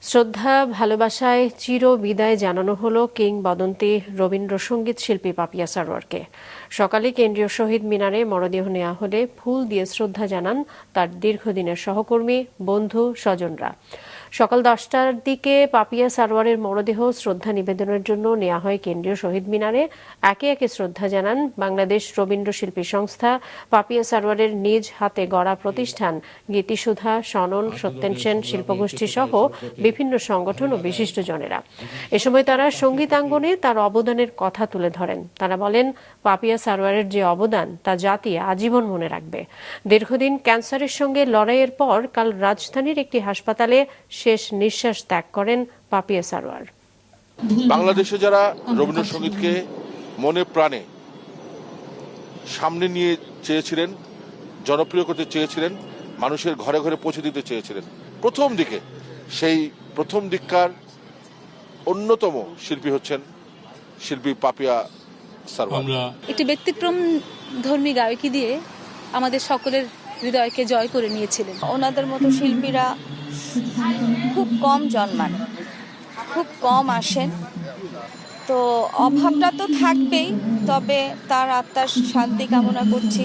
শ্রদ্ধা ভালোবাসায় চির বিদায় জানানো হলো কিংবদন্তি রবীন্দ্রসঙ্গীত শিল্পী পাপিয়া সারোয়ারকে। সকালে কেন্দ্রীয় শহীদ মিনারে মরদেহ নেওয়া হলে ফুল দিয়ে শ্রদ্ধা জানান তার দীর্ঘদিনের সহকর্মী, বন্ধু, স্বজনরা। সকাল 10টার দিকে পাপিয়া সারোয়ারের মরদেহ শ্রদ্ধা নিবেদনের জন্য নেওয়া হয় কেন্দ্রীয় শহীদ মিনারে। একে একে শ্রদ্ধা জানান বাংলাদেশ রবীন্দ্র শিল্পী সংস্থা, পাপিয়া সারোয়ারের নিজ হাতে গড়া প্রতিষ্ঠান গীতিসুধা, সনন, সত্যেন সেন শিল্পগোষ্ঠী সহ বিভিন্ন সংগঠন ও বিশিষ্টজনেরা। এ সময় তারা সঙ্গীতাঙ্গনে তার অবদানের কথা তুলে ধরেন। তারা বলেন, পাপিয়া সারোয়ারের যে অবদান তা জাতি আজীবন মনে রাখবে। দীর্ঘদিন ক্যান্সারের সঙ্গে লড়াইয়ের পর কাল রাজধানীর একটি হাসপাতালে শেষ নিঃশ্বাস ত্যাগ করেন পাপিয়া সারোয়ার। বাংলাদেশে যারা রবীন্দ্রসঙ্গীতকে মনে প্রাণে সামনে নিয়ে চেয়েছিলেন, জনপ্রিয় করতে চেয়েছিলেন, মানুষের ঘরে ঘরে পৌঁছে দিতে চেয়েছিলেন প্রথম দিকে, সেই প্রথম দিককার অন্যতম শিল্পী হচ্ছেন শিল্পী পাপিয়া সারোয়ার। একটি ব্যতিক্রম ধর্মী গায়কী দিয়ে আমাদের সকলের হৃদয়কে জয় করে নিয়েছিলেন। ওনাদের মতো শিল্পীরা খুব কম জন্মান, খুব কম আসেন, তো অভাবটা তো থাকবেই, তবে তার আত্মার শান্তি কামনা করছি।